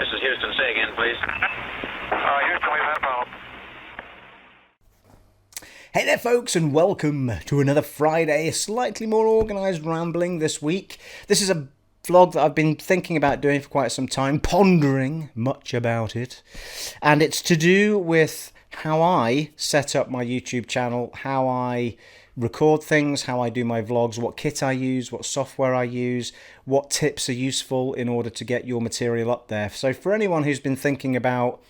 This is Houston. Say again, please. Houston, we've had a problem. Hey there folks, and welcome to another Friday, a slightly more organised rambling this week. This is a vlog that I've been thinking about doing for quite some time, pondering much about it. And it's to do with how I set up my YouTube channel, how I record things, how I do my vlogs, what kit I use, what software I use, what tips are useful in order to get your material up there. So for anyone who's been thinking about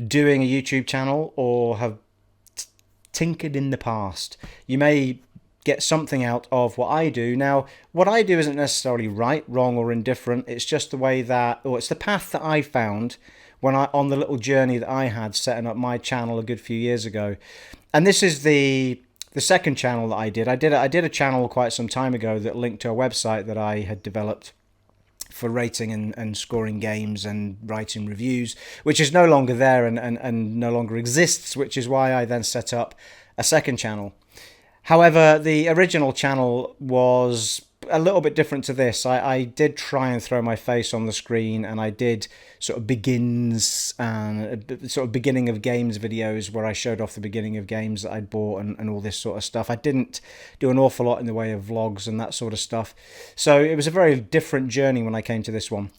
doing a YouTube channel or have tinkered in the past, you may get something out of what I do. Now, what I do isn't necessarily right, wrong, or indifferent. It's just the way that, or it's the path that I found when on the little journey that I had setting up my channel a good few years ago. And this is the second channel that I did. I did a channel quite some time ago that linked to a website that I had developed for rating and scoring games and writing reviews, which is no longer there and no longer exists, which is why I then set up a second channel. However, the original channel was a little bit different to this. I did try and throw my face on the screen, and I did sort of beginning of games videos where I showed off the beginning of games that I'd bought and all this sort of stuff. I didn't do an awful lot in the way of vlogs and that sort of stuff. So it was a very different journey when I came to this one.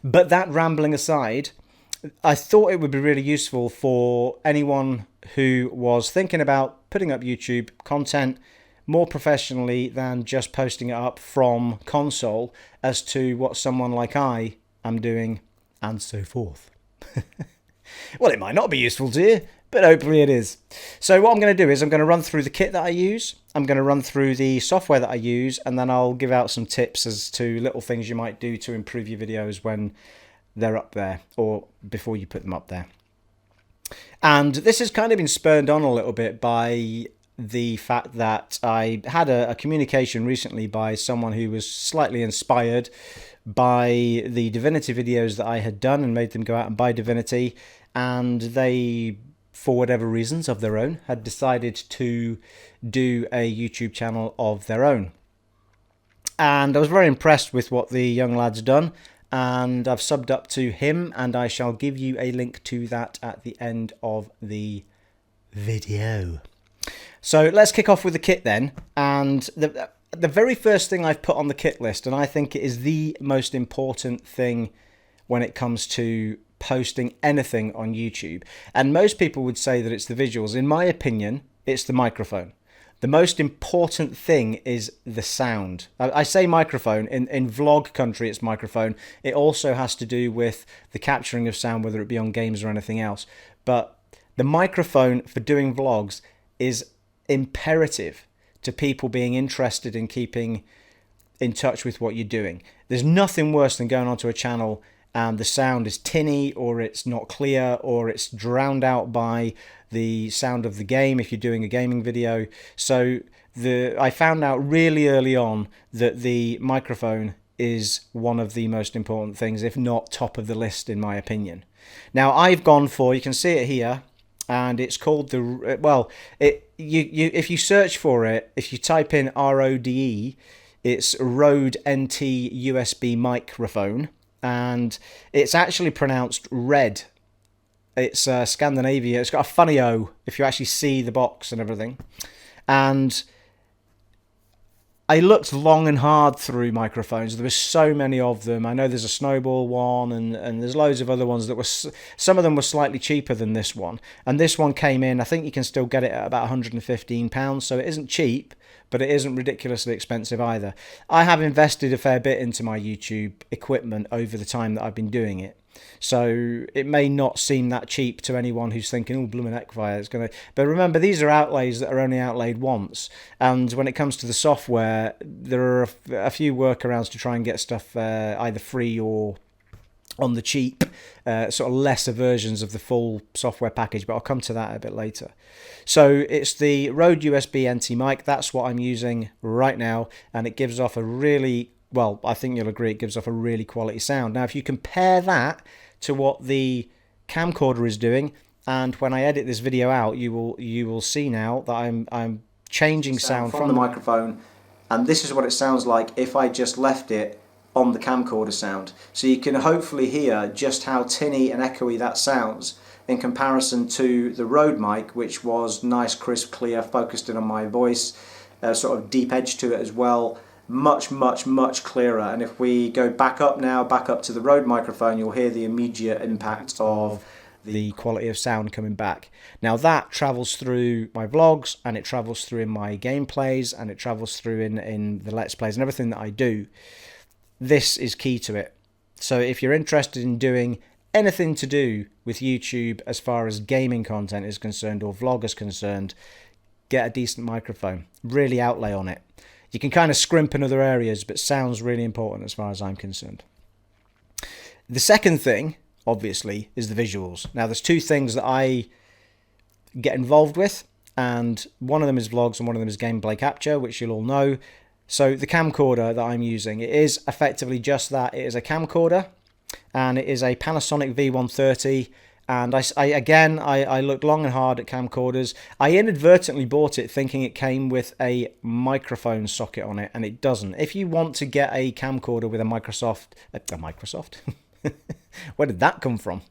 But that rambling aside, I thought it would be really useful for anyone who was thinking about putting up YouTube content more professionally than just posting it up from console, as to what someone like I am doing, and so forth. Well, it might not be useful to you, but hopefully it is. So what I'm going to do is I'm going to run through the kit that I use, I'm going to run through the software that I use, and then I'll give out some tips as to little things you might do to improve your videos when they're up there, or before you put them up there. And this has kind of been spurred on a little bit by the fact that I had a communication recently by someone who was slightly inspired by the Divinity videos that I had done and made them go out and buy Divinity, and they, for whatever reasons of their own, had decided to do a YouTube channel of their own. And I was very impressed with what the young lad's done, and I've subbed up to him, and I shall give you a link to that at the end of the video. So let's kick off with the kit then. And the very first thing I've put on the kit list, and I think it is the most important thing when it comes to posting anything on YouTube, and most people would say that it's the visuals. In my opinion, it's the microphone. The most important thing is the sound. I say microphone. In vlog country, it's microphone. It also has to do with the capturing of sound, whether it be on games or anything else. But the microphone for doing vlogs is imperative to people being interested in keeping in touch with what you're doing. There's nothing worse than going onto a channel and the sound is tinny, or it's not clear, or it's drowned out by the sound of the game if you're doing a gaming video. So I found out really early on that the microphone is one of the most important things, if not top of the list in my opinion. Now I've gone for, you can see it here, and it's called the, well, if you search for it, if you type in RODE, it's Rode NT USB microphone, and it's actually pronounced red. It's Scandinavia. It's got a funny O if you actually see the box and everything. And I looked long and hard through microphones. There were so many of them. I know there's a Snowball one, and there's loads of other ones that were, some of them were slightly cheaper than this one. And this one came in, I think you can still get it at about £115, so it isn't cheap, but it isn't ridiculously expensive either. I have invested a fair bit into my YouTube equipment over the time that I've been doing it. So it may not seem that cheap to anyone who's thinking, oh, blooming Equifire, it's going to... But remember, these are outlays that are only outlaid once. And when it comes to the software, there are a few workarounds to try and get stuff either free or on the cheap, sort of lesser versions of the full software package, but I'll come to that a bit later. So it's the Rode USB NT mic. That's what I'm using right now, and it gives off a really... well, I think you'll agree, it gives off a really quality sound. Now, if you compare that to what the camcorder is doing, and when I edit this video out, you will see now that I'm changing sound from the microphone, and this is what it sounds like if I just left it on the camcorder sound. So you can hopefully hear just how tinny and echoey that sounds in comparison to the Rode mic, which was nice, crisp, clear, focused in on my voice, sort of deep edge to it as well. Much, much, much clearer. And if we go back up now, back up to the Rode microphone, you'll hear the immediate impact of the quality of sound coming back. Now that travels through my vlogs, and it travels through in my gameplays, and it travels through in the Let's Plays and everything that I do. This is key to it. So if you're interested in doing anything to do with YouTube as far as gaming content is concerned or vlog is concerned, get a decent microphone. Really outlay on it. You can kind of scrimp in other areas, but sound's really important as far as I'm concerned. The second thing, obviously, is the visuals. Now, there's two things that I get involved with, and one of them is vlogs and one of them is gameplay capture, which you'll all know. So the camcorder that I'm using, it is effectively just that. It is a camcorder, and it is a Panasonic V130. And I looked long and hard at camcorders. I inadvertently bought it thinking it came with a microphone socket on it, and it doesn't. If you want to get a camcorder with a Microsoft... Where did that come from?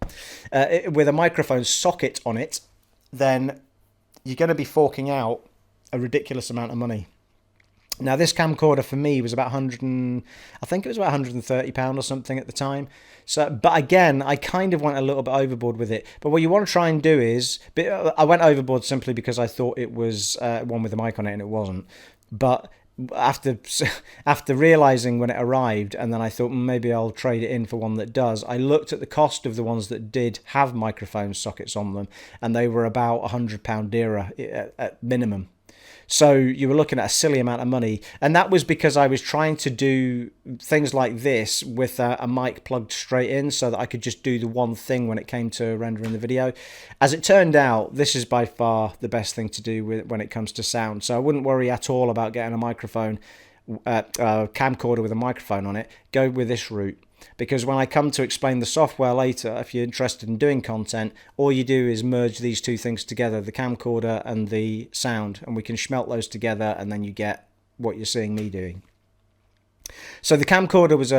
With a microphone socket on it, then you're going to be forking out a ridiculous amount of money. Now, this camcorder for me was about I think it was about £130 or something at the time. So, but again, I kind of went a little bit overboard with it. But what you want to try and do is, I went overboard simply because I thought it was one with a mic on it, and it wasn't. But after realizing when it arrived, and then I thought maybe I'll trade it in for one that does, I looked at the cost of the ones that did have microphone sockets on them, and they were about £100 dearer at minimum. So you were looking at a silly amount of money, and that was because I was trying to do things like this with a mic plugged straight in so that I could just do the one thing when it came to rendering the video. As it turned out, this is by far the best thing to do when it comes to sound. So I wouldn't worry at all about getting a microphone, camcorder with a microphone on it. Go with this route. Because when I come to explain the software later, if you're interested in doing content, all you do is merge these two things together, the camcorder and the sound, and we can smelt those together, and then you get what you're seeing me doing. So the camcorder was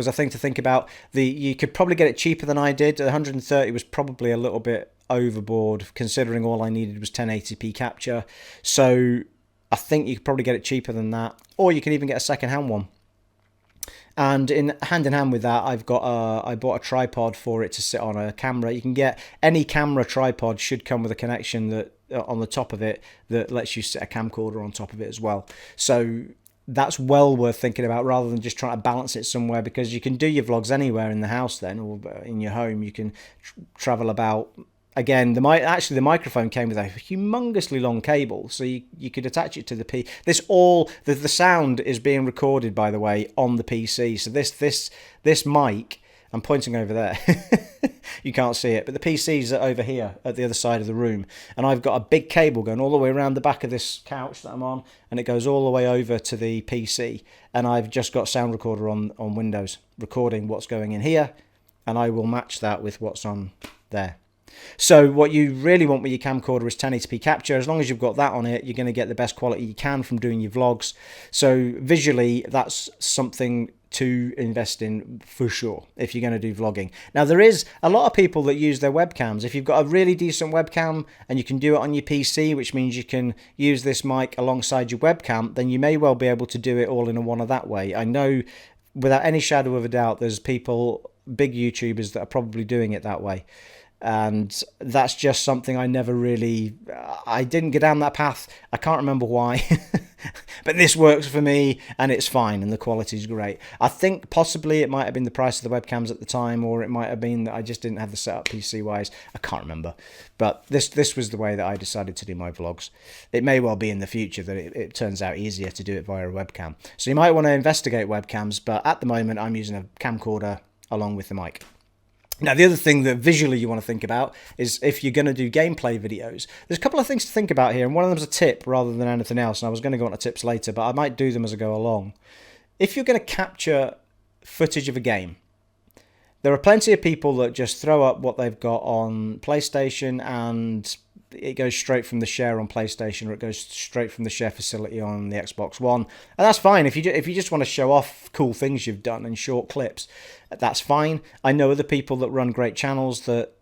a thing to think about. You could probably get it cheaper than I did. 130 was probably a little bit overboard, considering all I needed was 1080p capture. So I think you could probably get it cheaper than that, or you can even get a second-hand one. And hand in hand with that, I bought a tripod for it to sit on a camera. You can get any camera tripod should come with a connection that on the top of it that lets you sit a camcorder on top of it as well. So that's well worth thinking about rather than just trying to balance it somewhere, because you can do your vlogs anywhere in the house then, or in your home. You can travel about. Again, the microphone came with a humongously long cable, so you could attach it to the P. The sound is being recorded, by the way, on the PC. So this mic, I'm pointing over there. You can't see it, but the PC's over here at the other side of the room, and I've got a big cable going all the way around the back of this couch that I'm on, and it goes all the way over to the PC. And I've just got sound recorder on Windows recording what's going in here, and I will match that with what's on there. So what you really want with your camcorder is 1080p capture. As long as you've got that on it, you're going to get the best quality you can from doing your vlogs. So visually, that's something to invest in for sure if you're going to do vlogging. Now, there is a lot of people that use their webcams. If you've got a really decent webcam and you can do it on your PC, which means you can use this mic alongside your webcam, then you may well be able to do it all in one that way. I know without any shadow of a doubt there's people, big YouTubers, that are probably doing it that way. And that's just something I didn't go down that path. I can't remember why, but this works for me and it's fine and the quality's great. I think possibly it might have been the price of the webcams at the time, or it might have been that I just didn't have the setup PC wise. I can't remember, but this was the way that I decided to do my vlogs. It may well be in the future that it turns out easier to do it via a webcam. So you might want to investigate webcams, but at the moment I'm using a camcorder along with the mic. Now, the other thing that visually you want to think about is if you're going to do gameplay videos. There's a couple of things to think about here, and one of them is a tip rather than anything else, and I was going to go on to tips later, but I might do them as I go along. If you're going to capture footage of a game, there are plenty of people that just throw up what they've got on PlayStation and it goes straight from the share on PlayStation, or it goes straight from the share facility on the Xbox One, and that's fine. If you just want to show off cool things you've done in short clips, that's fine. I know other people that run great channels that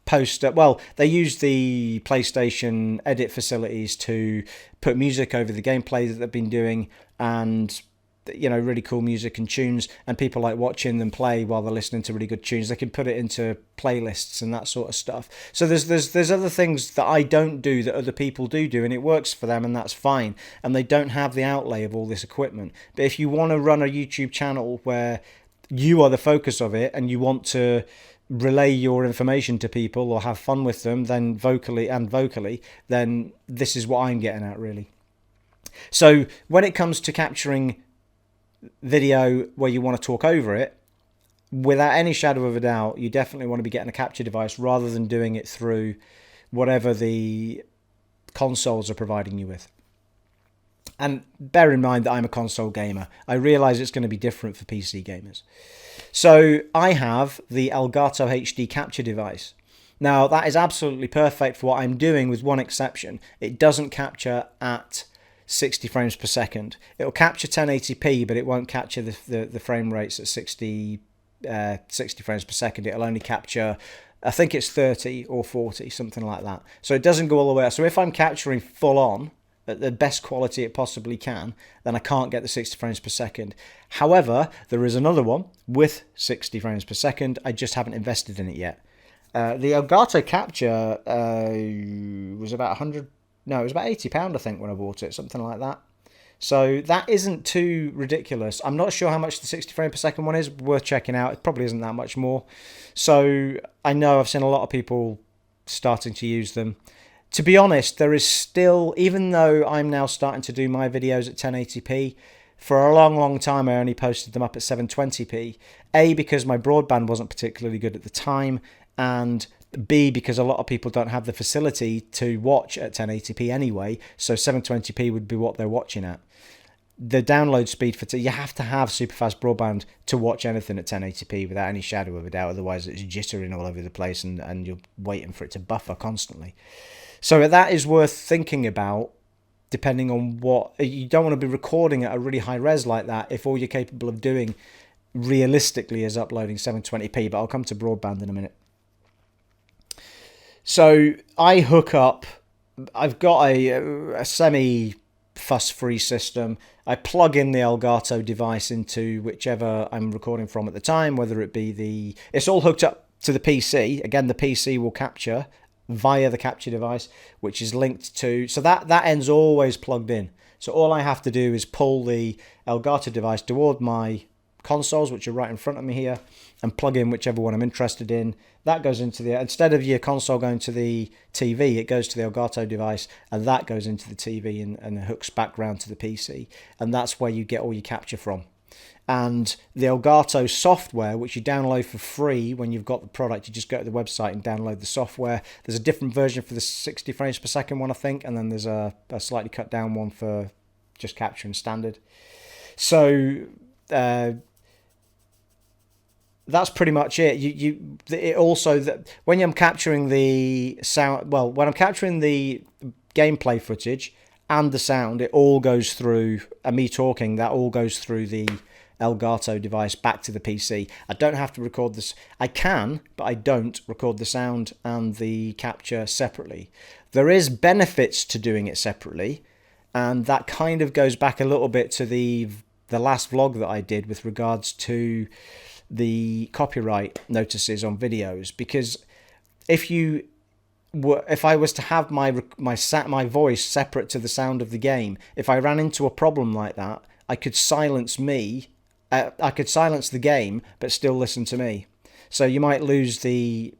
post, well, they use the PlayStation edit facilities to put music over the gameplay that they've been doing, and really cool music and tunes, and people like watching them play while they're listening to really good tunes. They can put it into playlists and that sort of stuff. So there's other things that I don't do that other people do, and it works for them, and that's fine. And they don't have the outlay of all this equipment. But if you want to run a YouTube channel where you are the focus of it, and you want to relay your information to people or have fun with them, then vocally, then this is what I'm getting at, really. So when it comes to capturing video where you want to talk over it, without any shadow of a doubt, you definitely want to be getting a capture device rather than doing it through whatever the consoles are providing you with. And bear in mind that I'm a console gamer. I realise it's going to be different for PC gamers. So I have the Elgato HD capture device. Now, that is absolutely perfect for what I'm doing, with one exception. It doesn't capture at 60 frames per second. It'll capture 1080p, but it won't capture the frame rates at 60 frames per second. It'll only capture, I think it's 30 or 40, something like that. So it doesn't go all the way out. So if I'm capturing full on at the best quality it possibly can, then I can't get the 60 frames per second. However, there is another one with 60 frames per second. I just haven't invested in it yet. The Elgato Capture was about 100. No, it was about £80, I think, when I bought it, something like that. So that isn't too ridiculous. I'm not sure how much the 60 frame per second one is. Worth checking out. It probably isn't that much more. So I know I've seen a lot of people starting to use them. To be honest, there is still, even though I'm now starting to do my videos at 1080p, for a long, long time I only posted them up at 720p. A, because my broadband wasn't particularly good at the time, and B, because a lot of people don't have the facility to watch at 1080p anyway, so 720p would be what they're watching at. The download speed you have to have super fast broadband to watch anything at 1080p without any shadow of a doubt, otherwise it's jittering all over the place and you're waiting for it to buffer constantly. So that is worth thinking about, depending on what, you don't want to be recording at a really high res like that if all you're capable of doing realistically is uploading 720p, but I'll come to broadband in a minute. So I hook up, I've got a semi fuss-free system. I plug in the Elgato device into whichever I'm recording from at the time, whether it be it's all hooked up to the PC. Again, the PC will capture via the capture device, which is linked to, so that end's always plugged in. So all I have to do is pull the Elgato device toward my consoles, which are right in front of me here, and plug in whichever one I'm interested in. That goes into instead of your console going to the TV, it goes to the Elgato device, and that goes into the TV and hooks back round to the PC, and that's where you get all your capture from. And the Elgato software, which you download for free when you've got the product, you just go to the website and download the software. There's a different version for the 60 frames per second one, I think, and then there's a slightly cut down one for just capturing standard. So that's pretty much it. It also, when I'm capturing the sound, well, when I'm capturing the gameplay footage and the sound, it all goes through, and me talking, that all goes through the Elgato device back to the PC. I don't have to record this. I can, but I don't record the sound and the capture separately. There is benefits to doing it separately, and that kind of goes back a little bit to the last vlog that I did with regards to the copyright notices on videos, because if I was to have my voice separate to the sound of the game, if I ran into a problem like that, I could silence the game but still listen to me. So you might lose the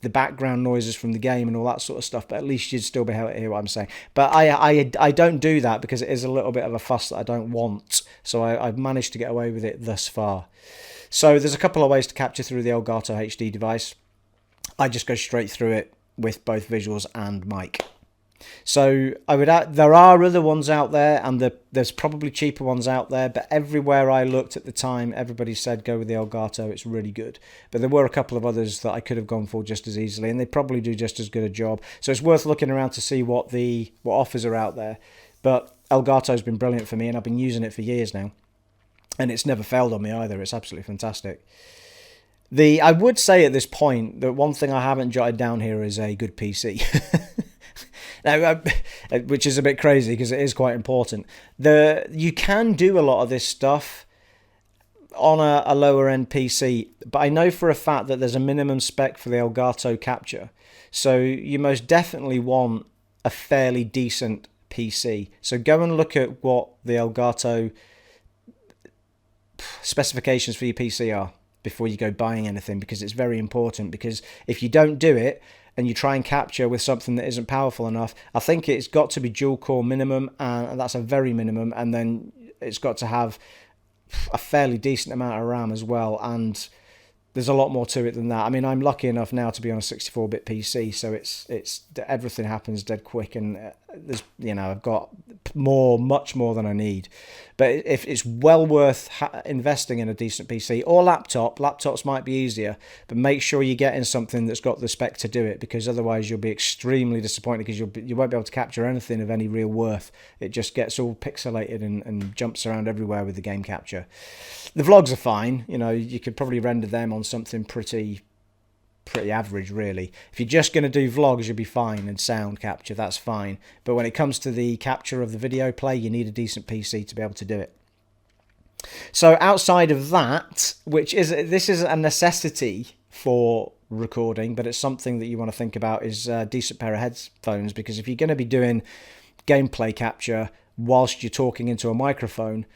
background noises from the game and all that sort of stuff, but at least you'd still be able to hear what I'm saying. But I don't do that because it is a little bit of a fuss that I don't want. So I've managed to get away with it thus far. So there's a couple of ways to capture through the Elgato HD device. I just go straight through it with both visuals and mic. So there are other ones out there, and there's probably cheaper ones out there, but everywhere I looked at the time, everybody said go with the Elgato, it's really good. But there were a couple of others that I could have gone for just as easily, and they probably do just as good a job. So it's worth looking around to see what offers are out there. But Elgato's been brilliant for me, and I've been using it for years now, and it's never failed on me either. It's absolutely fantastic. I would say at this point that one thing I haven't jotted down here is a good PC. Now, which is a bit crazy because it is quite important. You can do a lot of this stuff on a lower end PC, but I know for a fact that there's a minimum spec for the Elgato capture. So you most definitely want a fairly decent PC. So go and look at what the Elgato specifications for your PC are before you go buying anything, because it's very important. Because if you don't do it and you try and capture with something that isn't powerful enough, I think it's got to be dual core minimum, and that's a very minimum, and then it's got to have a fairly decent amount of RAM as well, and there's a lot more to it than that. I mean, I'm lucky enough now to be on a 64-bit PC, so it's everything happens dead quick, and there's I've got much more than I need. But if it's well worth investing in a decent PC or laptop. Laptops might be easier, but make sure you're getting something that's got the spec to do it, because otherwise you'll be extremely disappointed, because you won't be able to capture anything of any real worth. It just gets all pixelated and jumps around everywhere with the game capture. The vlogs are fine. You could probably render them on something pretty average, really. If you're just going to do vlogs, you'll be fine, and sound capture, that's fine. But when it comes to the capture of the video play, you need a decent PC to be able to do it. So outside of that, this is a necessity for recording, but it's something that you want to think about, is a decent pair of headphones, because if you're going to be doing gameplay capture whilst you're talking into a microphone,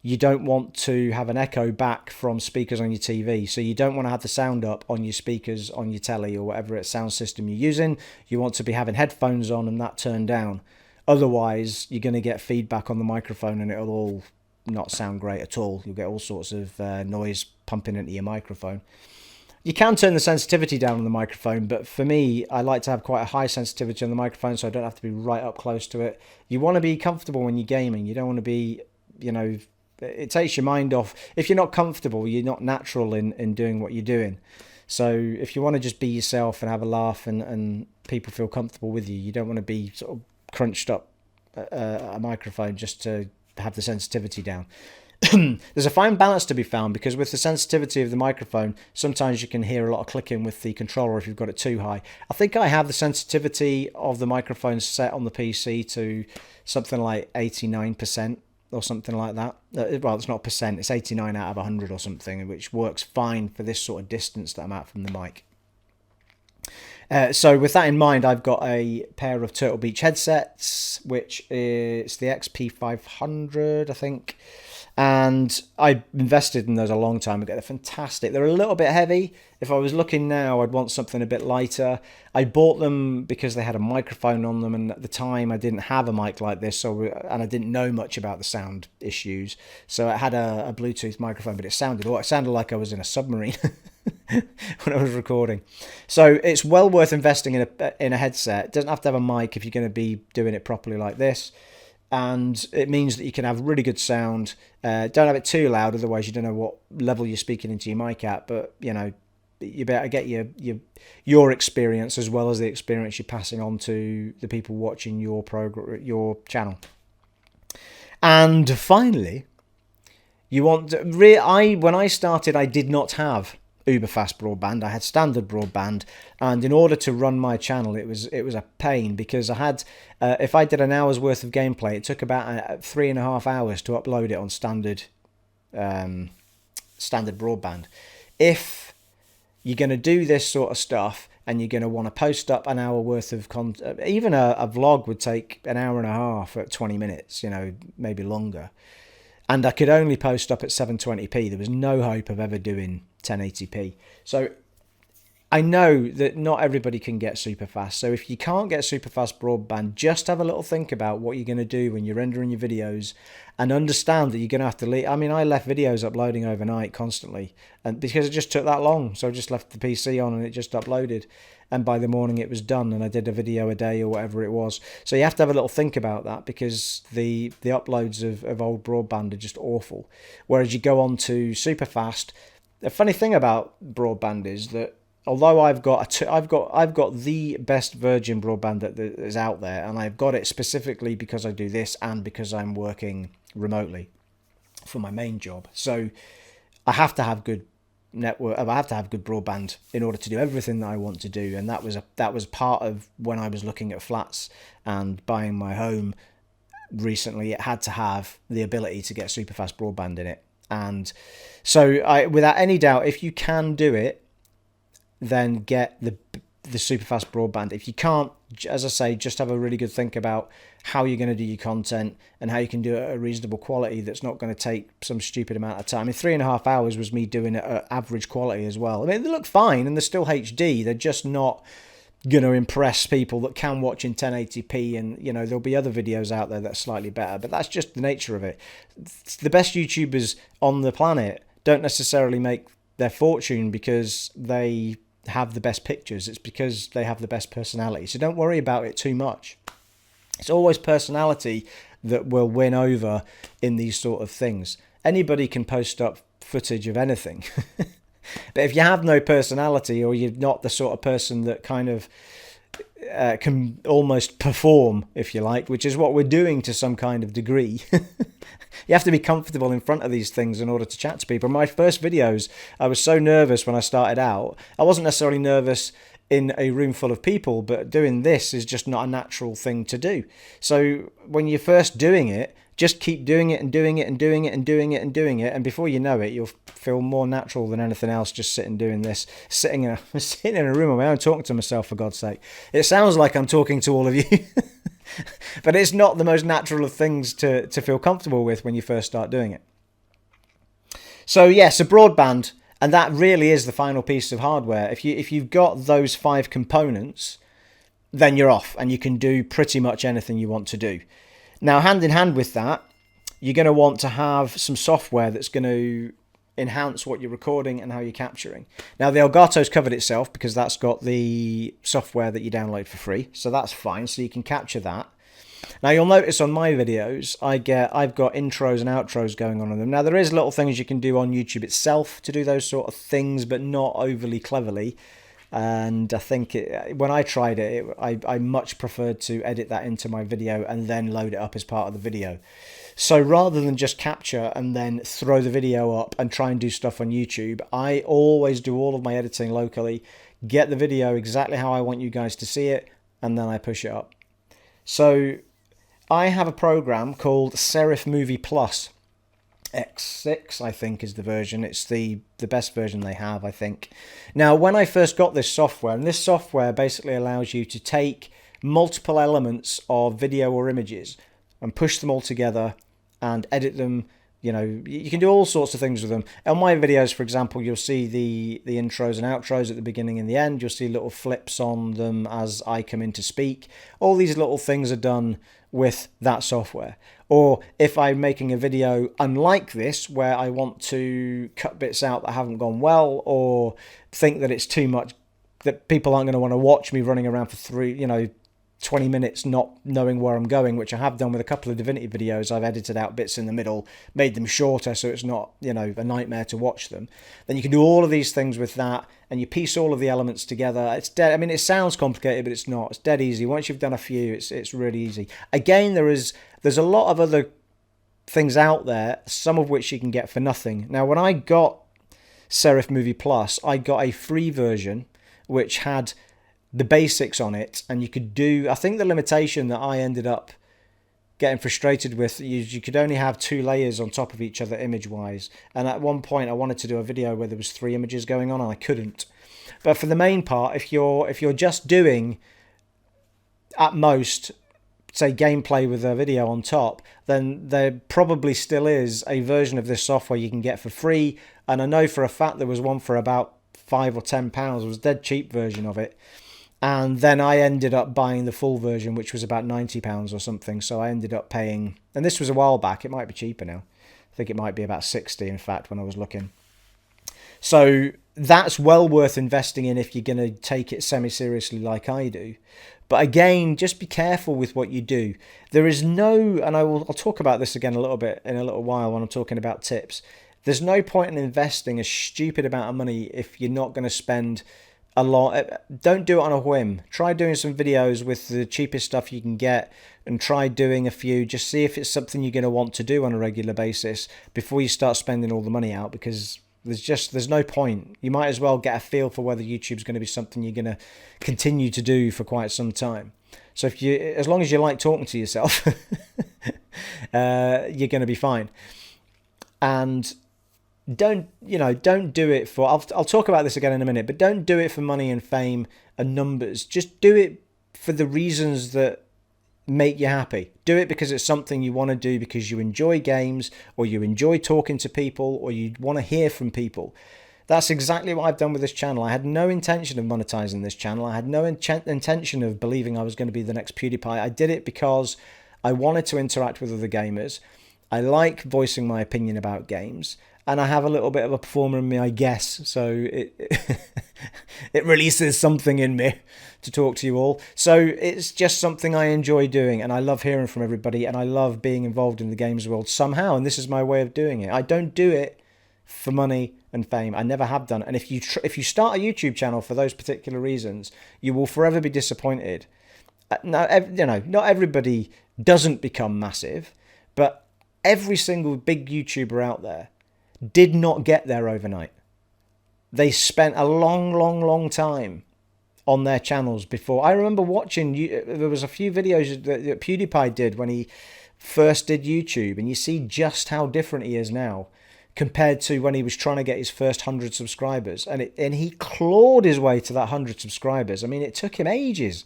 you don't want to have an echo back from speakers on your TV. So you don't want to have the sound up on your speakers on your telly or whatever sound system you're using. You want to be having headphones on and that turned down. Otherwise, you're going to get feedback on the microphone and it'll all not sound great at all. You'll get all sorts of noise pumping into your microphone. You can turn the sensitivity down on the microphone, but for me, I like to have quite a high sensitivity on the microphone so I don't have to be right up close to it. You want to be comfortable when you're gaming. You don't want to be, it takes your mind off. If you're not comfortable, you're not natural in doing what you're doing. So if you want to just be yourself and have a laugh and people feel comfortable with you, you don't want to be sort of crunched up a microphone just to have the sensitivity down. There's a fine balance to be found, because with the sensitivity of the microphone, sometimes you can hear a lot of clicking with the controller if you've got it too high. I think I have the sensitivity of the microphone set on the PC to something like 89%. Or something like that. Well, it's not percent, it's 89 out of 100 or something, which works fine for this sort of distance that I'm at from the mic. So with that in mind, I've got a pair of Turtle Beach headsets, which is the XP500, I think. And I invested in those a long time ago. They're fantastic. They're a little bit heavy. If I was looking now, I'd want something a bit lighter. I bought them because they had a microphone on them, and at the time I didn't have a mic like this, and I didn't know much about the sound issues. So I had a Bluetooth microphone, but it sounded like I was in a submarine when I was recording. So it's well worth investing in a headset. It doesn't have to have a mic if you're going to be doing it properly like this. And it means that you can have really good sound. Don't have it too loud, otherwise you don't know what level you're speaking into your mic at. But you better get your experience as well as the experience you're passing on to the people watching your channel. And finally, when I started, I did not have uber fast broadband. I had standard broadband, and in order to run my channel, it was a pain, because I had if I did an hour's worth of gameplay, it took about 3.5 hours to upload it on standard broadband. If you're going to do this sort of stuff and you're going to want to post up an hour worth of content, even a vlog would take an hour and a half at 20 minutes, maybe longer. And I could only post up at 720p. There was no hope of ever doing 1080p. So I know that not everybody can get super fast. So if you can't get super fast broadband, just have a little think about what you're going to do when you're rendering your videos, and understand that you're going to have to leave. I mean, I left videos uploading overnight constantly, and because it just took that long. So I just left the PC on and it just uploaded. And by the morning it was done, and I did a video a day or whatever it was. So you have to have a little think about that, because the uploads of old broadband are just awful. Whereas you go on to super fast. The funny thing about broadband is that although I've got the best Virgin broadband that is out there, and I've got it specifically because I do this and because I'm working remotely for my main job. So I have to have good network. I have to have good broadband in order to do everything that I want to do, and that was part of when I was looking at flats and buying my home recently. It had to have the ability to get super fast broadband in it, and so without any doubt, if you can do it, then get the super fast broadband. If you can't, as I say, just have a really good think about how you're going to do your content and how you can do it at a reasonable quality that's not going to take some stupid amount of time. I mean, 3.5 hours was me doing it at average quality as well. I mean, they look fine and they're still HD. They're just not going to impress people that can watch in 1080p, and you know, there'll be other videos out there that are slightly better, but that's just the nature of it. The best YouTubers on the planet don't necessarily make their fortune because they have the best pictures. It's because they have the best personality. So don't worry about it too much. It's always personality that will win over in these sort of things. Anybody can post up footage of anything. But if you have no personality, or you're not the sort of person that kind of can almost perform, if you like, which is what we're doing to some kind of degree. You have to be comfortable in front of these things in order to chat to people. My first videos, I was so nervous when I started out. I wasn't necessarily nervous in a room full of people, but doing this is just not a natural thing to do. So when you're first doing it, just keep doing it and doing it and doing it and doing it and doing it, and before you know it, you'll feel more natural than anything else just sitting doing this, sitting in a room on my own talking to myself, for God's sake. It sounds like I'm talking to all of you. But it's not the most natural of things to feel comfortable with when you first start doing it. So yes, a broadband, and that really is the final piece of hardware. If you've got those 5 components, then you're off, and you can do pretty much anything you want to do. Now, hand in hand with that, you're going to want to have some software that's going to enhance what you're recording and how you're capturing. Now, the Elgato's covered itself because that's got the software that you download for free, so that's fine, so you can capture that. Now, you'll notice on my videos, I've got intros and outros going on in them. Now, there is little things you can do on YouTube itself to do those sort of things, but not overly cleverly. And I think when I tried it, I much preferred to edit that into my video and then load it up as part of the video. So rather than just capture and then throw the video up and try and do stuff on YouTube, I always do all of my editing locally, get the video exactly how I want you guys to see it, and then I push it up. So I have a program called Serif Movie Plus. X6, I think, is the version. It's the best version they have, I think. Now, when I first got this software, and this software basically allows you to take multiple elements of video or images and push them all together and edit them. You know, you can do all sorts of things with them. On my videos, for example, you'll see the intros and outros at the beginning and the end. You'll see little flips on them as I come in to speak. All these little things are done with that software. Or if I'm making a video unlike this, where I want to cut bits out that haven't gone well, or think that it's too much, that people aren't going to want to watch me running around for 20 minutes not knowing where I'm going, which I have done with a couple of Divinity videos. I've edited out bits in the middle, made them shorter so it's not, a nightmare to watch them. Then you can do all of these things with that, and you piece all of the elements together. It's dead. I mean, it sounds complicated, but it's not. It's dead easy. Once you've done a few, it's really easy. Again, there's a lot of other things out there, some of which you can get for nothing. Now, when I got Serif Movie Plus, I got a free version which had the basics on it, and you could do, I think the limitation that I ended up getting frustrated with, you could only have 2 layers on top of each other image wise, and at one point I wanted to do a video where there was 3 images going on and I couldn't. But for the main part, if you're just doing at most, say, gameplay with a video on top, then there probably still is a version of this software you can get for free. And I know for a fact there was one for about £5 or £10. It was a dead cheap version of it. And then I ended up buying the full version, which was about £90 or something. So I ended up paying, and this was a while back, it might be cheaper now. I think it might be about 60, in fact, when I was looking. So that's well worth investing in if you're going to take it semi-seriously like I do. But again, just be careful with what you do. There is no, and I'll talk about this again a little bit in a little while when I'm talking about tips. There's no point in investing a stupid amount of money if you're not going to spend a lot. Don't do it on a whim. Try doing some videos with the cheapest stuff you can get and try doing a few. Just see if it's something you're going to want to do on a regular basis before you start spending all the money out, because there's no point. You might as well get a feel for whether YouTube's going to be something you're going to continue to do for quite some time. So as long as you like talking to yourself, you're going to be fine. And don't do it for, I'll talk about this again in a minute, but don't do it for money and fame and numbers. Just do it for the reasons that make you happy. Do it because it's something you want to do, because you enjoy games, or you enjoy talking to people, or you want to hear from people. That's exactly what I've done with this channel. I had no intention of monetizing this channel. I had no intention of believing I was going to be the next PewDiePie. I did it because I wanted to interact with other gamers. I like voicing my opinion about games, and I have a little bit of a performer in me, I guess. So it releases something in me to talk to you all. So it's just something I enjoy doing, and I love hearing from everybody, and I love being involved in the games world somehow, and this is my way of doing it. I don't do it for money and fame. I never have done. And if you start a YouTube channel for those particular reasons, you will forever be disappointed. Now, not everybody doesn't become massive, but every single big YouTuber out there did not get there overnight. They spent a long time on their channels before. I remember watching, there was a few videos that PewDiePie did when he first did YouTube, and you see just how different he is now compared to when he was trying to get his first 100 subscribers. And he clawed his way to that 100 subscribers. I mean, it took him ages.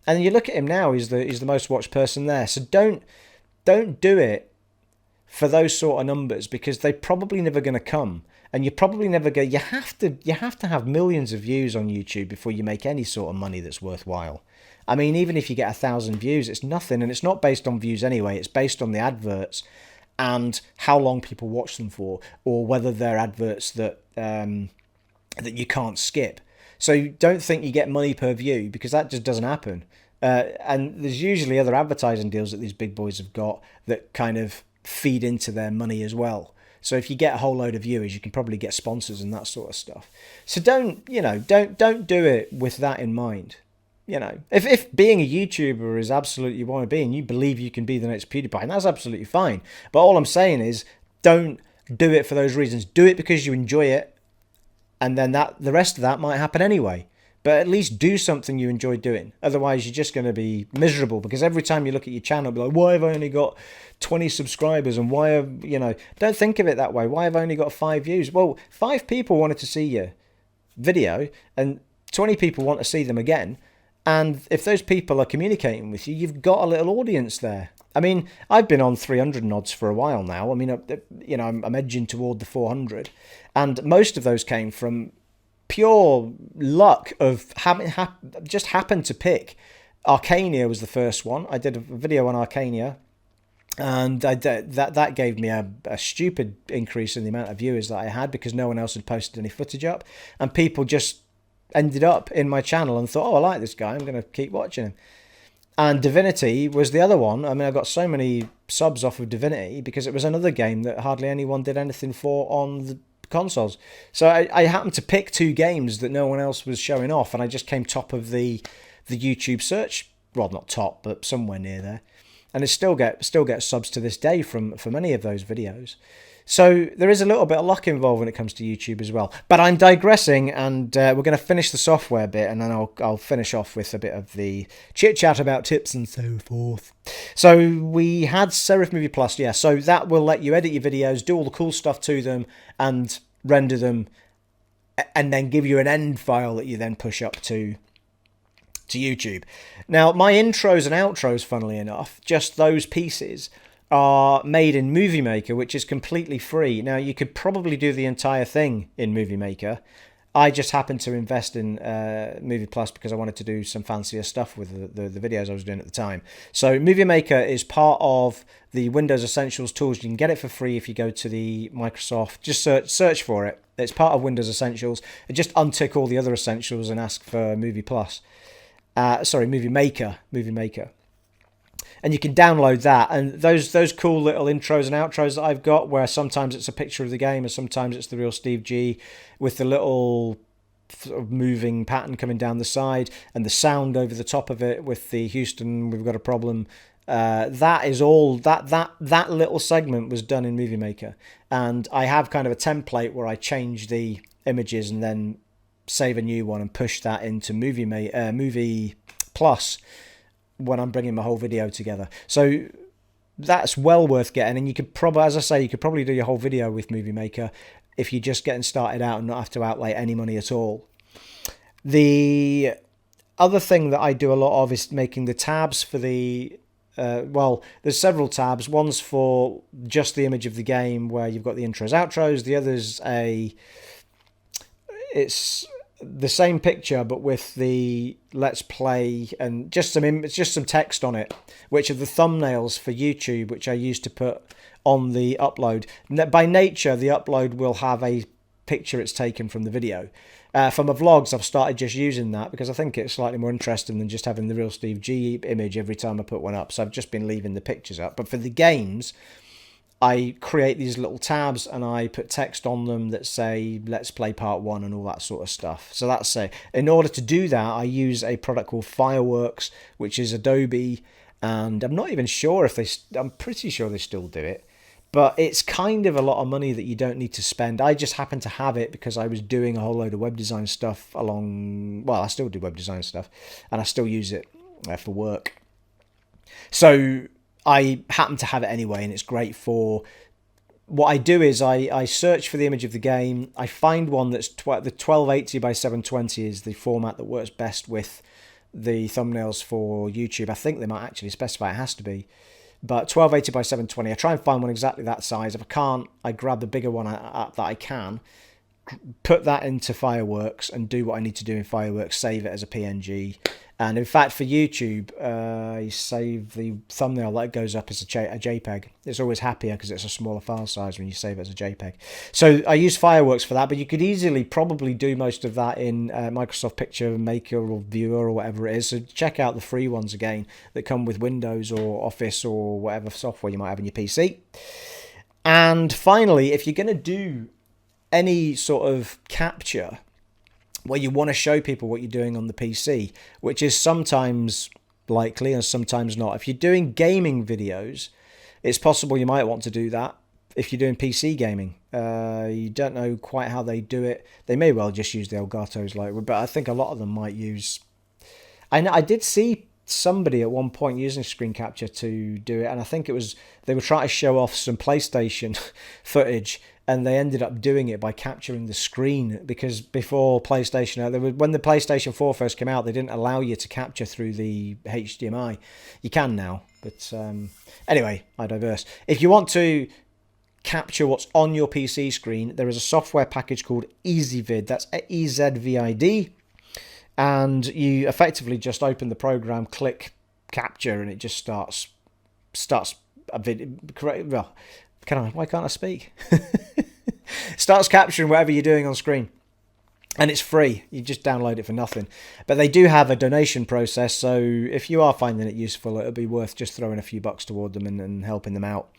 And you look at him now, he's the most watched person there. So don't do it for those sort of numbers, because they're probably never going to come. And you're probably never going. You have to have millions of views on YouTube before you make any sort of money that's worthwhile. I mean, even if you get 1,000 views, it's nothing, and it's not based on views anyway. It's based on the adverts and how long people watch them for, or whether they're adverts that you can't skip. So don't think you get money per view, because that just doesn't happen. And there's usually other advertising deals that these big boys have got that kind of feed into their money as well. So if you get a whole load of viewers, you can probably get sponsors and that sort of stuff. So don't do it with that in mind. If being a YouTuber is absolutely you want to be, and you believe you can be the next PewDiePie, and that's absolutely fine. But all I'm saying is, don't do it for those reasons. Do it because you enjoy it, and then the rest of that might happen anyway. But at least do something you enjoy doing. Otherwise, you're just going to be miserable, because every time you look at your channel, be like, why have I only got 20 subscribers? And why have, don't think of it that way. Why have I only got 5 views? Well, 5 people wanted to see your video, and 20 people want to see them again. And if those people are communicating with you, you've got a little audience there. I mean, I've been on 300 nods for a while now. I mean, I'm edging toward the 400. And most of those came from pure luck of just happened to pick. Arcania was the first one. I did a video on Arcania, and that gave me a stupid increase in the amount of viewers that I had, because no one else had posted any footage up, and people just ended up in my channel and thought, oh, I like this guy, I'm going to keep watching him. And Divinity was the other one. I mean, I got so many subs off of Divinity because it was another game that hardly anyone did anything for on the consoles. So I happened to pick 2 games that no one else was showing off, and I just came top of the YouTube search. Well, not top, but somewhere near there. And it still get subs to this day from many of those videos. So there is a little bit of luck involved when it comes to YouTube as well. But I'm digressing, and we're going to finish the software bit, and then I'll finish off with a bit of the chit-chat about tips and so forth. So we had Serif Movie Plus, yeah. So that will let you edit your videos, do all the cool stuff to them, and render them, and then give you an end file that you then push up to YouTube. Now, my intros and outros, funnily enough, just those pieces, are made in Movie Maker, which is completely free. Now, you could probably do the entire thing in Movie Maker. I just happened to invest in Movie Plus because I wanted to do some fancier stuff with the videos I was doing at the time. So Movie Maker is part of the Windows Essentials tools. You can get it for free if you go to the Microsoft. Just search for it. It's part of Windows Essentials. And just untick all the other essentials and ask for Movie Plus. Movie Maker. Movie Maker. And you can download that, and those cool little intros and outros that I've got, where sometimes it's a picture of the game and sometimes it's the real Steve G with the little sort of moving pattern coming down the side and the sound over the top of it with the Houston, we've got a problem. That is all that little segment was done in Movie Maker, and I have kind of a template where I change the images and then save a new one and push that into Movie Plus when I'm bringing my whole video together. So that's well worth getting, and you could probably, as I say, you could probably do your whole video with Movie Maker if you're just getting started out and not have to outlay any money at all. The other thing that I do a lot of is making the tabs for the there's several tabs. One's for just the image of the game where you've got the intros, outros. The other's it's the same picture but with the let's play and just some text on it, which are the thumbnails for YouTube, which I use to put on the upload. By nature, the upload will have a picture it's taken from the video. For my vlogs, I've started just using that because I think it's slightly more interesting than just having the real Steve G image every time I put one up. So I've just been leaving the pictures up. But for the games, I create these little tabs and I put text on them that say, let's play part 1 and all that sort of stuff. So that's in order to do that, I use a product called Fireworks, which is Adobe. And I'm not even sure I'm pretty sure they still do it. But it's kind of a lot of money that you don't need to spend. I just happen to have it because I was doing a whole load of web design stuff I still do web design stuff. And I still use it for work. So I happen to have it anyway, and it's great for what I do is I search for the image of the game. I find one that's the 1280 by 720 is the format that works best with the thumbnails for YouTube. I think they might actually specify it has to be. But 1280 by 720, I try and find one exactly that size. If I can't, I grab the bigger one that I can, put that into Fireworks and do what I need to do in Fireworks, save it as a PNG. And in fact, for YouTube, you save the thumbnail that goes up as a JPEG. It's always happier because it's a smaller file size when you save it as a JPEG. So I use Fireworks for that, but you could easily probably do most of that in Microsoft Picture Maker or Viewer or whatever it is. So check out the free ones again that come with Windows or Office or whatever software you might have in your PC. And finally, if you're going to do any sort of capture where you want to show people what you're doing on the PC, which is sometimes likely and sometimes not. If you're doing gaming videos, it's possible you might want to do that. If you're doing PC gaming, you don't know quite how they do it. They may well just use the Elgatos, but I think a lot of them might use. I did see somebody at one point using screen capture to do it, and I think they were trying to show off some PlayStation footage. And they ended up doing it by capturing the screen because before PlayStation, when the PlayStation 4 first came out, they didn't allow you to capture through the HDMI. You can now, but anyway, I digress. If you want to capture what's on your PC screen, there is a software package called EasyVid. That's EZVID, and you effectively just open the program, click capture, and it just starts a video. Well, why can't I speak? Starts capturing whatever you're doing on screen. And it's free. You just download it for nothing. But they do have a donation process, so if you are finding it useful, it'll be worth just throwing a few bucks toward them and helping them out.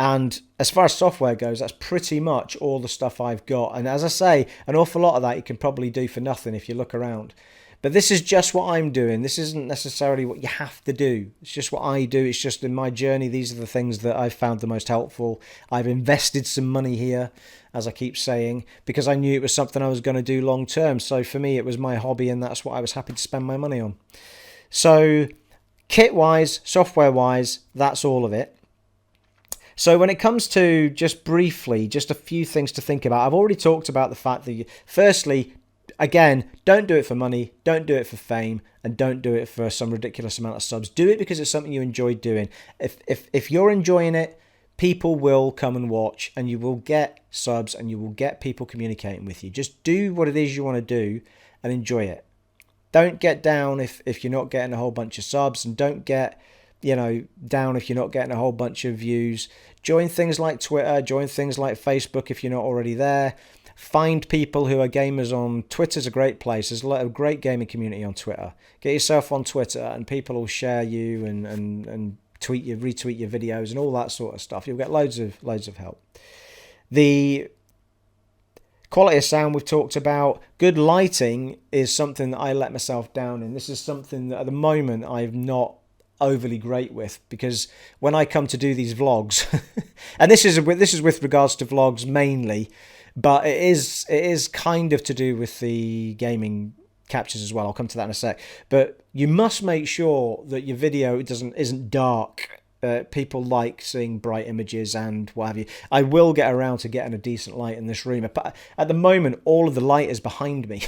And as far as software goes, that's pretty much all the stuff I've got. And as I say, an awful lot of that you can probably do for nothing if you look around. But this is just what I'm doing. This isn't necessarily what you have to do. It's just what I do. It's just in my journey, these are the things that I've found the most helpful. I've invested some money here, as I keep saying, because I knew it was something I was going to do long term. So for me, it was my hobby, and that's what I was happy to spend my money on. So kit-wise, software-wise, that's all of it. So when it comes to just briefly, just a few things to think about, I've already talked about the fact that, firstly, again, don't do it for money, don't do it for fame, and don't do it for some ridiculous amount of subs. Do it because it's something you enjoy doing. If you're enjoying it, people will come and watch, and you will get subs, and you will get people communicating with you. Just do what it is you want to do and enjoy it. Don't get down if you're not getting a whole bunch of subs, and don't get down if you're not getting a whole bunch of views. Join things like Twitter, join things like Facebook if you're not already there. Find people who are gamers on Twitter's a great place. There's a great gaming community on Twitter. Get yourself on Twitter and people will share you and tweet you, retweet your videos and all that sort of stuff. You'll get loads of help. The quality of sound we've talked about. Good lighting is something that I let myself down in. This is something that at the moment I'm not overly great with, because when I come to do these vlogs, and this is with regards to vlogs mainly, but it is kind of to do with the gaming captures as well. I'll come to that in a sec. But you must make sure that your video isn't dark. People like seeing bright images and what have you. I will get around to getting a decent light in this room, but at the moment all of the light is behind me.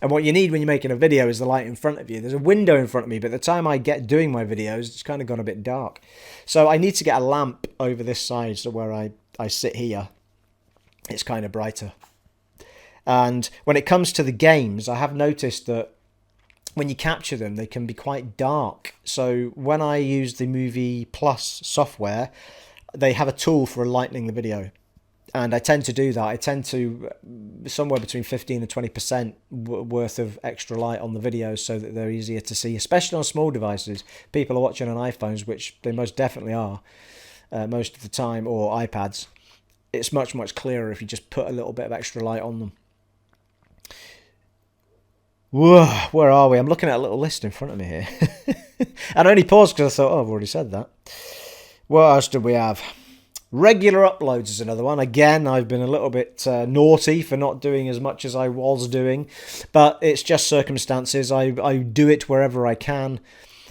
And what you need when you're making a video is the light in front of you. There's a window in front of me, but the time I get doing my videos, it's kind of gone a bit dark. So I need to get a lamp over this side, so where I sit here, it's kind of brighter. And when it comes to the games, I have noticed that when you capture them, they can be quite dark. So when I use the Movie Plus software, they have a tool for lightening the video. And I tend to do that. I tend to somewhere between 15 and 20% worth of extra light on the videos so that they're easier to see, especially on small devices. People are watching on iPhones, which they most definitely are most of the time, or iPads. It's much, much clearer if you just put a little bit of extra light on them. Whoa, where are we? I'm looking at a little list in front of me here. And I only paused because I thought, oh, I've already said that. What else did we have? Regular uploads is another one. Again, I've been a little bit naughty for not doing as much as I was doing. But it's just circumstances. I do it wherever I can.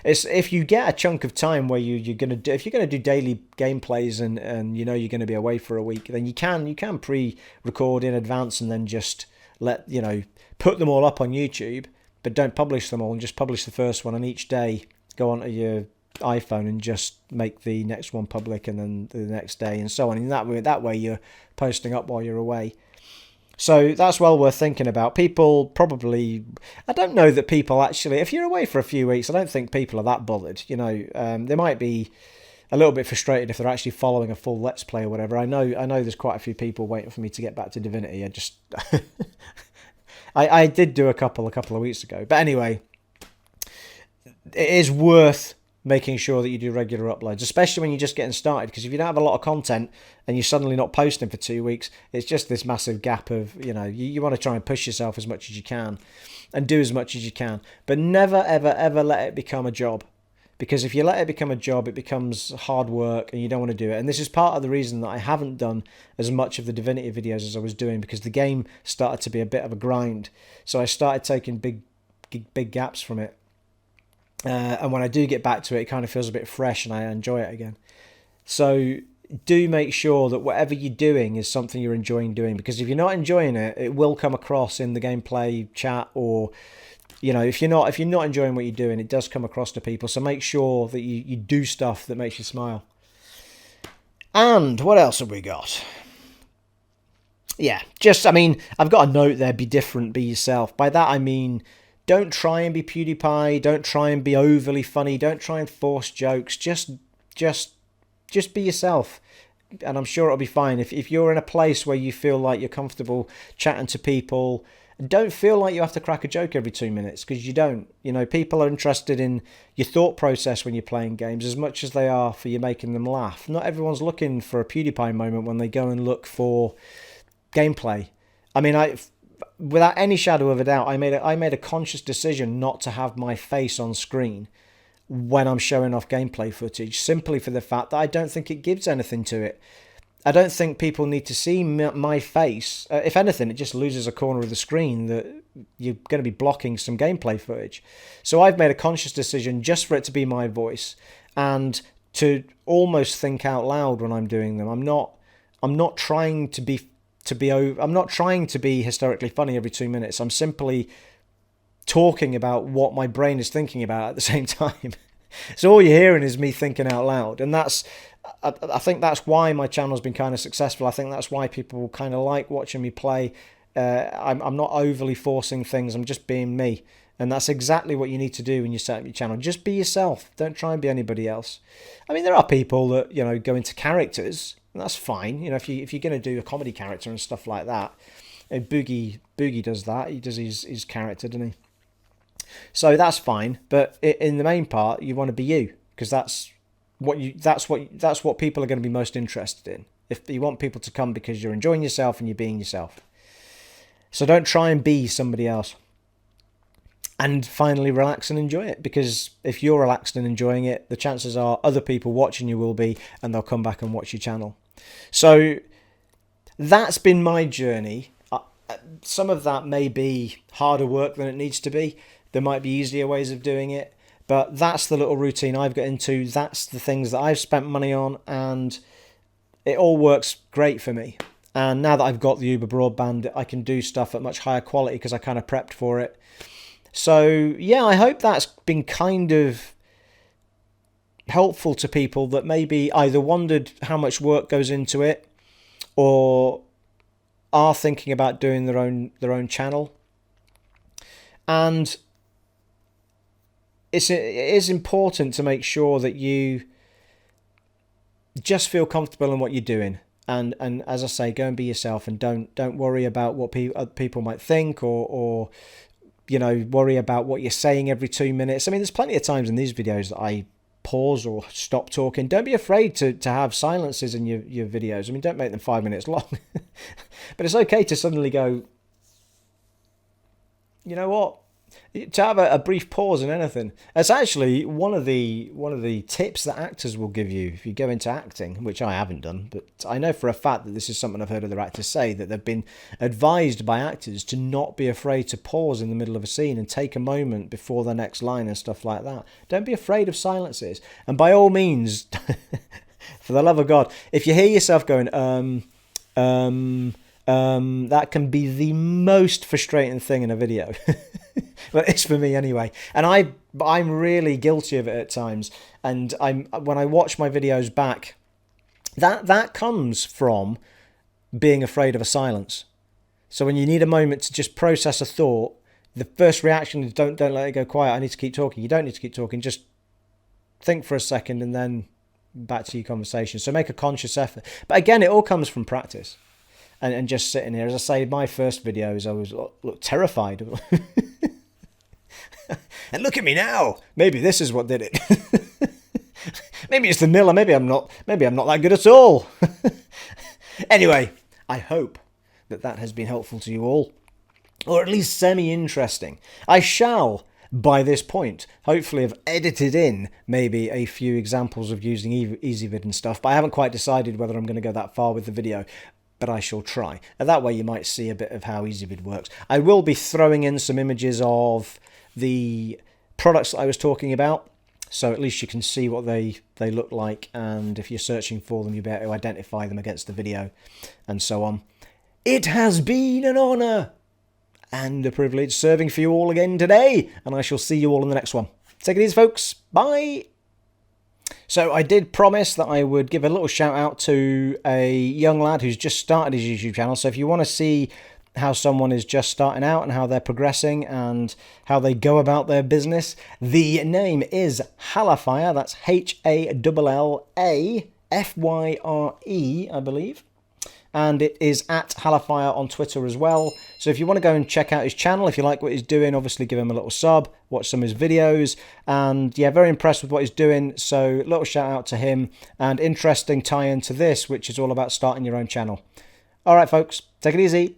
It's if you get a chunk of time where you're going to do, if you're going to do daily gameplays and you know you're going to be away for a week, then you can pre-record in advance and then just put them all up on YouTube, but don't publish them all, and just publish the first one, and each day go onto your iPhone and just make the next one public, and then the next day, and so on. And that way you're posting up while you're away. So that's well worth thinking about. People probably, I don't know that people actually, if you're away for a few weeks, I don't think people are that bothered. They might be a little bit frustrated if they're actually following a full Let's Play or whatever. I know there's quite a few people waiting for me to get back to Divinity. I just I did do a couple of weeks ago. But anyway, it is worth making sure that you do regular uploads, especially when you're just getting started, because if you don't have a lot of content and you're suddenly not posting for 2 weeks, it's just this massive gap of, you want to try and push yourself as much as you can and do as much as you can, but never, ever, ever let it become a job. Because if you let it become a job, it becomes hard work and you don't want to do it. And this is part of the reason that I haven't done as much of the Divinity videos as I was doing, because the game started to be a bit of a grind. So I started taking big gaps from it. And when I do get back to it, it kind of feels a bit fresh and I enjoy it again. So do make sure that whatever you're doing is something you're enjoying doing, because if you're not enjoying it, it will come across in the gameplay chat, or if you're not enjoying what you're doing, it does come across to people. So make sure that you do stuff that makes you smile. And what else have we got? Yeah, I've got a note there: be different, be yourself. By that I mean, don't try and be PewDiePie. Don't try and be overly funny. Don't try and force jokes. Just be yourself, and I'm sure it'll be fine. If you're in a place where you feel like you're comfortable chatting to people, don't feel like you have to crack a joke every 2 minutes, because you don't. People are interested in your thought process when you're playing games as much as they are for you making them laugh. Not everyone's looking for a PewDiePie moment when they go and look for gameplay. Without any shadow of a doubt, I made a conscious decision not to have my face on screen when I'm showing off gameplay footage, simply for the fact that I don't think it gives anything to it. I don't think people need to see my face. If anything, it just loses a corner of the screen that you're going to be blocking some gameplay footage. So I've made a conscious decision just for it to be my voice and to almost think out loud when I'm doing them. I'm not trying to be hysterically funny every 2 minutes. I'm simply talking about what my brain is thinking about at the same time. So all you're hearing is me thinking out loud, and I think that's why my channel's been kind of successful. I think that's why people kind of like watching me play. I'm not overly forcing things. I'm just being me, and that's exactly what you need to do when you set up your channel. Just be yourself. Don't try and be anybody else. There are people that go into characters, and that's fine. If you're going to do a comedy character and stuff like that, Boogie does that. He does his character, doesn't he? So that's fine. But in the main part, you want to be you, because that's what people are going to be most interested in. If you want people to come because you're enjoying yourself and you're being yourself. So don't try and be somebody else. And finally, relax and enjoy it, because if you're relaxed and enjoying it, the chances are other people watching you will be, and they'll come back and watch your channel. So that's been my journey. Some of that may be harder work than it needs to be. There might be easier ways of doing it, but that's the little routine I've got into. That's the things that I've spent money on, and it all works great for me. And now that I've got the Uber broadband, I can do stuff at much higher quality because I kind of prepped for it. So yeah, I hope that's been kind of helpful to people that maybe either wondered how much work goes into it, or are thinking about doing their own channel. And it is important to make sure that you just feel comfortable in what you're doing. And as I say, go and be yourself, and don't worry about what people might think, or worry about what you're saying every 2 minutes. There's plenty of times in these videos that I pause or stop talking. Don't be afraid to have silences in your videos. Don't make them 5 minutes long. But it's okay to suddenly go, you know what? To have a brief pause in anything. It's actually one of the tips that actors will give you if you go into acting, which I haven't done, but I know for a fact that this is something I've heard other actors say, that they've been advised by actors to not be afraid to pause in the middle of a scene and take a moment before the next line and stuff like that. Don't be afraid of silences. And by all means, for the love of God, if you hear yourself going, that can be the most frustrating thing in a video. Well, it's for me anyway, and I'm really guilty of it at times. And when I watch my videos back, that comes from being afraid of a silence. So when you need a moment to just process a thought, the first reaction is don't let it go quiet. I need to keep talking. You don't need to keep talking. Just think for a second and then back to your conversation. So make a conscious effort. But again, it all comes from practice. And just sitting here. As I say, my first videos, I was terrified. And look at me now. Maybe this is what did it. Maybe it's the miller. Maybe I'm not that good at all. Anyway, I hope that has been helpful to you all, or at least semi-interesting. I shall, by this point, hopefully have edited in maybe a few examples of using EasyVid and stuff, but I haven't quite decided whether I'm going to go that far with the video, but I shall try. And that way you might see a bit of how EasyVid works. I will be throwing in some images of the products that I was talking about, so at least you can see what they look like, and if you're searching for them, you'll be able to identify them against the video, and so on. It has been an honour and a privilege serving for you all again today, and I shall see you all in the next one. Take it easy, folks. Bye! So I did promise that I would give a little shout out to a young lad who's just started his YouTube channel, so if you want to see how someone is just starting out and how they're progressing and how they go about their business, the name is Hallafire. That's HALLAFYRE, I believe. And it is at Hallafire on Twitter as well. So if you want to go and check out his channel, if you like what he's doing, obviously give him a little sub, watch some of his videos. And yeah, very impressed with what he's doing. So little shout out to him, and interesting tie-in to this, which is all about starting your own channel. All right, folks, take it easy.